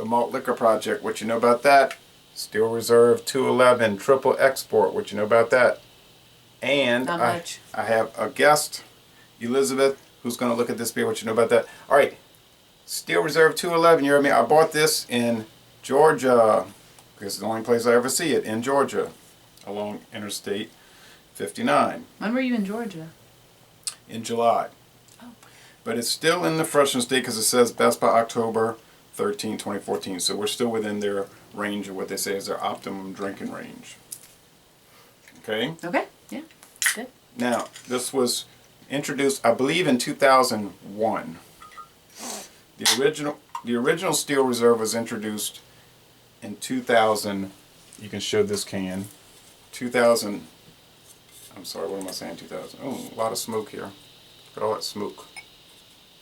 The Malt Liquor Project, what you know about that? Steel Reserve 211 Triple Export, what you know about that? And Not much. I have a guest, Elizabeth, who's going to look at this beer, what you know about that? All right, Steel Reserve 211, you heard me? I bought this in Georgia. This is the only place I ever see it, in Georgia, along Interstate 59. When were you in Georgia? In July. Oh. But it's still in the freshness date because it says best by October 13, 2014. So we're still within their range of what they say is their optimum drinking range. Okay? Okay, yeah, good. Now, this was introduced, I believe, in 2001. The original Steel Reserve was introduced in 2000. You can show this can. 2000. I'm sorry, what am I saying? 2000. Oh, a lot of smoke here. Look at all that smoke.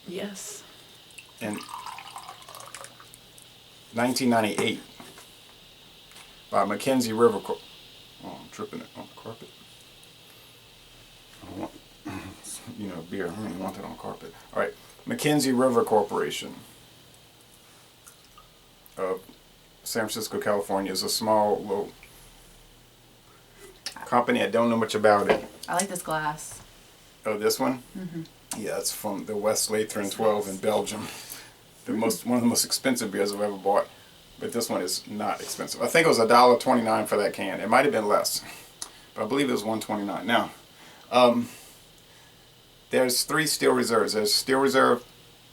Yes. In 1998 by Mackenzie River. Oh, I'm tripping it on the carpet. I don't want, you know, beer. I don't even want that on carpet. All right, Mackenzie River Corporation of San Francisco, California is a small little company. I don't know much about it. I like this glass. Oh, this one? Mm-hmm. Yeah, it's from the West Lathren 12 in Belgium. One of the most expensive beers I've ever bought. But this one is not expensive. I think it was $1.29 for that can. It might have been less, but I believe it was $1.29. Now, there's 3 Steel Reserves. There's Steel Reserve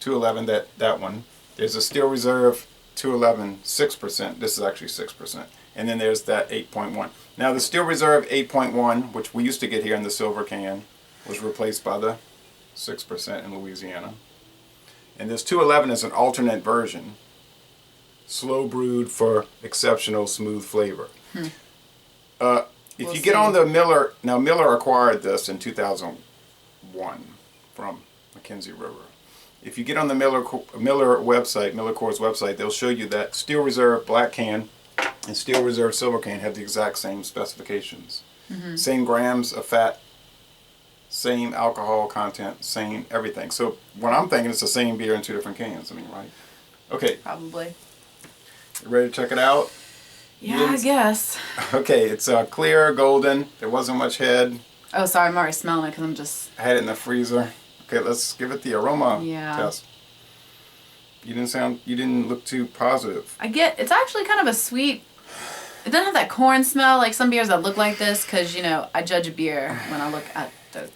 211, that one. There's a Steel Reserve 211 6%. This is actually 6%. And then there's that 8.1. Now, the Steel Reserve 8.1, which we used to get here in the silver can, was replaced by the 6% in Louisiana. And this 211 is an alternate version, slow brewed for exceptional smooth flavor. If you get on the Miller, now Miller acquired this in 2001 from Mackenzie River. If you get on the Miller website, Miller Coors website, they'll show you that Steel Reserve black can and Steel Reserve silver can have the exact same specifications. Same grams of fat, same alcohol content, same everything. So what I'm thinking is the same beer in 2 different cans. I mean, right? Okay. Probably. You ready to check it out? Yeah, I guess. Okay, it's clear, golden. There wasn't much head. Oh, sorry, I'm already smelling it because I'm just... I had it in the freezer. Okay, let's give it the aroma Yeah. test. You didn't look too positive. It's actually kind of a sweet... It doesn't have that corn smell like some beers that look like this because, you know, I judge a beer when I look at the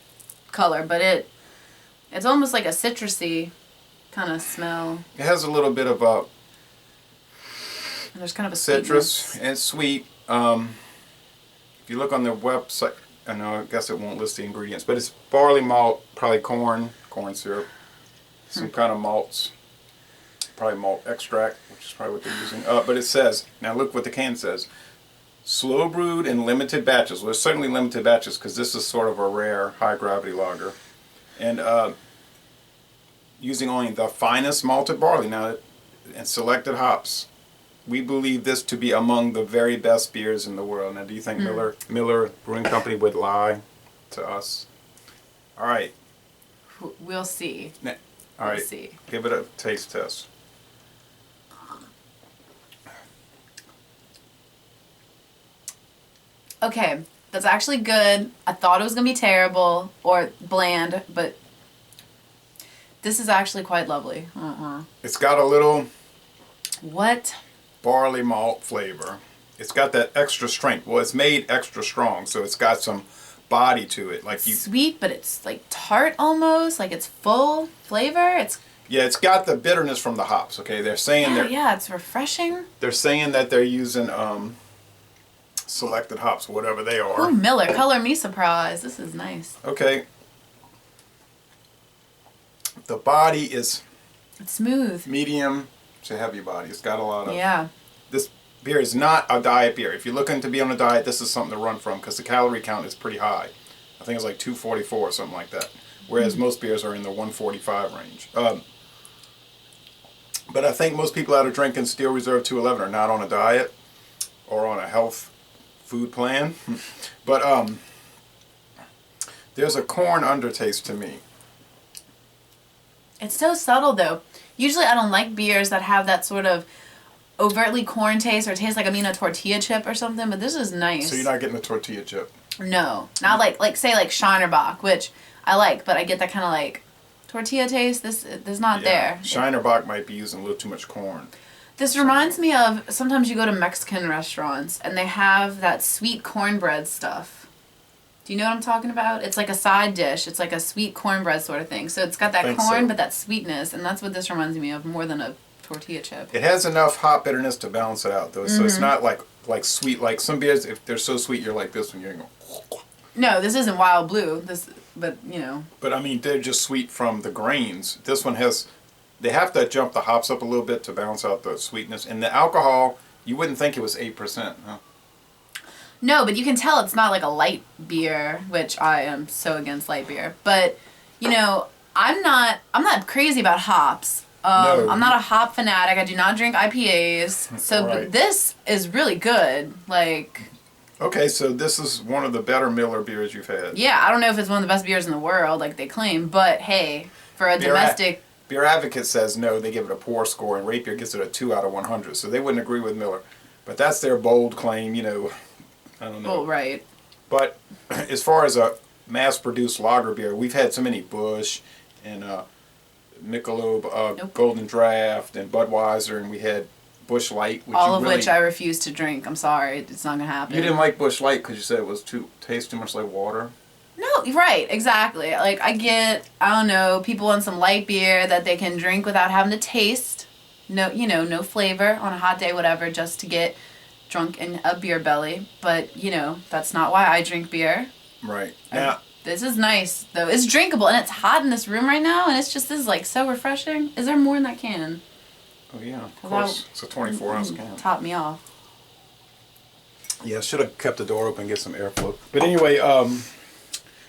color, but it's almost like a citrusy kind of smell. It has a little bit of a And there's kind of a citrus sweetness. and it's sweet. If you look on their website, I guess it won't list the ingredients, but it's barley malt, probably corn syrup, some kind of malts, probably malt extract, which is probably what they're using. But it says, now look what the can says, slow brewed in limited batches. Well, there's certainly limited batches because this is sort of a rare high gravity lager. And using only the finest malted barley now and selected hops. We believe this to be among the very best beers in the world. Now, do you think Miller Brewing Company would lie to us? All right. We'll see. All right. We'll see. Give it a taste test. Okay, that's actually good. I thought it was going to be terrible or bland, but this is actually quite lovely. It's got a little What? barley malt flavor. It's got that extra strength. Well, it's made extra strong, so it's got some body to it. Like Sweet, but it's like tart almost. Like it's full flavor. It's got the bitterness from the hops. Okay, they're saying it's refreshing. they're saying that they're using selected hops, whatever they are. Oh, Miller, color me surprised. This is nice. Okay. The body is It's smooth. medium to heavy body. It's got a lot of... Yeah. This beer is not a diet beer. If you're looking to be on a diet, this is something to run from because the calorie count is pretty high. I think it's like 244 or something like that. Whereas most beers are in the 145 range. But I think most people that are drinking Steel Reserve 211 are not on a diet or on a health food plan. But there's a corn undertaste to me. It's so subtle though. Usually I don't like beers that have that sort of overtly corn taste or tastes like I'm eating a tortilla chip or something, but this is nice. So you're not getting a tortilla chip? No, not like say like Shinerbach, which I like, but I get that kind of like tortilla taste. This is not there. Shinerbach might be using a little too much corn. This reminds me of sometimes you go to Mexican restaurants and they have that sweet cornbread stuff. Do you know what I'm talking about? It's like a side dish. It's like a sweet cornbread sort of thing. So it's got that corn, but that sweetness, and that's what this reminds me of more than a tortilla chip. It has enough hot bitterness to balance it out, though. So it's not like sweet. Like some beers, if they're so sweet, you're like this one. You're going. No, this isn't Wild Blue. But you know. But I mean, they're just sweet from the grains. This one has. They have to jump the hops up a little bit to balance out the sweetness. And the alcohol, you wouldn't think it was 8%, huh? No, but you can tell it's not like a light beer, which I am so against light beer. But, you know, I'm not crazy about hops. No. I'm not a hop fanatic. I do not drink IPAs. So Right. but this is really good. Like... Okay, so this is one of the better Miller beers you've had. Yeah, I don't know if it's one of the best beers in the world, like they claim. But, hey, for a domestic... Beer Advocate says no, they give it a poor score, and Rapier gives it a 2 out of 100. So they wouldn't agree with Miller. But that's their bold claim, you know. I don't know. Well, right. But as far as a mass-produced lager beer, we've had so many Busch and Michelob Golden Draft and Budweiser, and we had Busch Light. Which I refuse to drink. I'm sorry, it's not gonna happen. You didn't like Busch Light because you said it was tastes too much like water. No, right, exactly. Like I get, I don't know, people want some light beer that they can drink without having to taste. No, you know, no flavor on a hot day, whatever, just to get drunk in a beer belly. But you know, that's not why I drink beer. Right. Now, this is nice though. It's drinkable and it's hot in this room right now, and this is like so refreshing. Is there more in that can? oh yeah, of course. It's a 24-ounce can. Top me off. Yeah, I should have kept the door open and get some airflow. But anyway,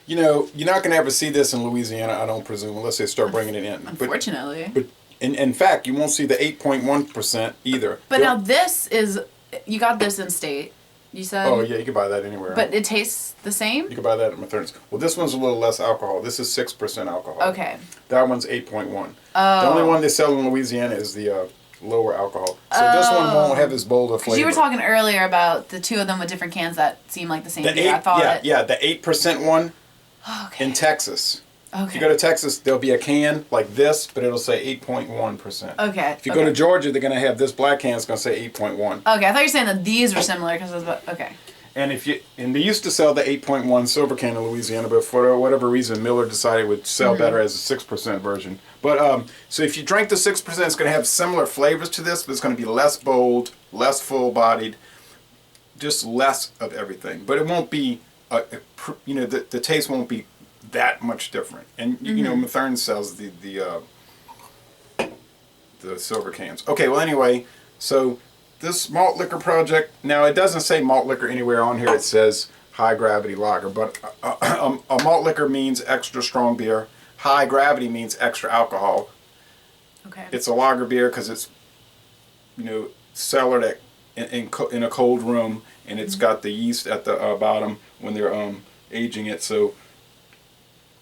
you know, you're not going to ever see this in Louisiana, I don't presume, unless they start bringing it in. Unfortunately. But in fact, you won't see the 8.1% either. But now this is, you got this in state, you said? Oh yeah, you can buy that anywhere. But it tastes the same? You can buy that at Matern's. Well, this one's a little less alcohol. This is 6% alcohol. Okay. That one's 8.1. Oh. The only one they sell in Louisiana is the lower alcohol. So this one won't have as bold a flavor. You were talking earlier about the two of them with different cans that seem like the same beer. The 8% one okay. in Texas. Okay. If you go to Texas, there'll be a can like this, but it'll say 8.1%. Okay. If you go to Georgia, they're going to have this black can. It's going to say 8.1. Okay, I thought you were saying that these were similar because it was about, okay. And they used to sell the 8.1 silver can in Louisiana, but for whatever reason, Miller decided it would sell better as a 6% version. But so if you drink the 6%, it's going to have similar flavors to this, but it's going to be less bold, less full-bodied, just less of everything. But it won't be, you know, the taste won't be that much different. And you know, Mathern sells the silver cans. Okay, well anyway, so this malt liquor project, now it doesn't say malt liquor anywhere on here. It says high gravity lager, but a malt liquor means extra strong beer. High gravity means extra alcohol. Okay. It's a lager beer because it's, you know, cellared in a cold room, and it's got the yeast at the bottom when they're aging it. So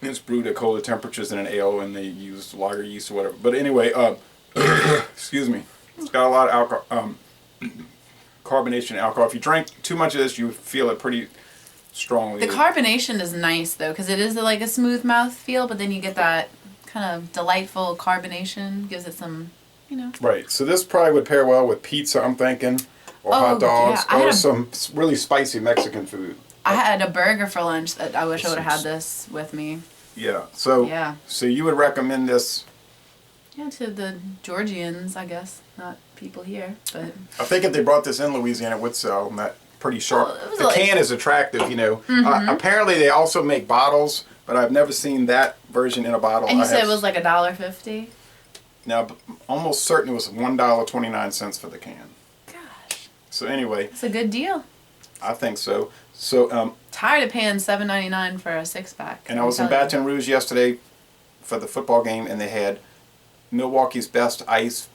it's brewed at colder temperatures than an ale, and they use lager yeast or whatever. But anyway, excuse me, it's got a lot of alcohol, carbonation alcohol. If you drink too much of this, you feel it pretty strongly. The carbonation is nice though, because it is like a smooth mouth feel, but then you get that kind of delightful carbonation. Gives it some, you know. Right. So this probably would pair well with pizza, I'm thinking, or hot dogs, yeah. or some really spicy Mexican food. I had a burger for lunch that I wish I would have had this with me. Yeah. So so you would recommend this? Yeah, to the Georgians, I guess, not people here, but. I think if they brought this in Louisiana, it would sell. And that pretty sharp. Well, the can is attractive, you know. Apparently, they also make bottles, but I've never seen that version in a bottle. And you said it was like $1.50? Now, almost certain it was $1.29 for the can. Gosh. So anyway. It's a good deal. I think so. So tired of paying $7.99 for a 6-pack. And I was in Baton Rouge yesterday for the football game, and they had Milwaukee's Best Ice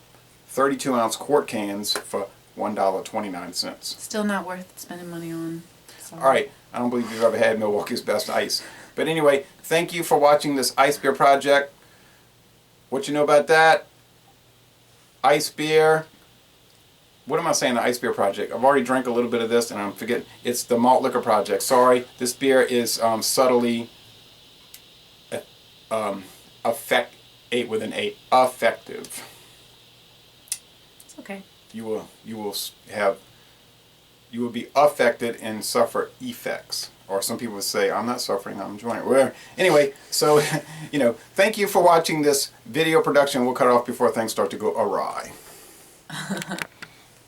32-ounce quart cans for $1.29. Still not worth spending money on. Sorry. All right. I don't believe you've ever had Milwaukee's Best Ice. But anyway, thank you for watching this ice beer project. What you know about that? Ice beer what am I saying? The Ice Beer Project. I've already drank a little bit of this, and I'm forgetting. It's the Malt Liquor Project. Sorry, this beer is subtly effective effective. It's okay. You will be affected and suffer effects. Or some people would say, I'm not suffering, I'm enjoying it. Whatever. Anyway, so, thank you for watching this video production. We'll cut it off before things start to go awry.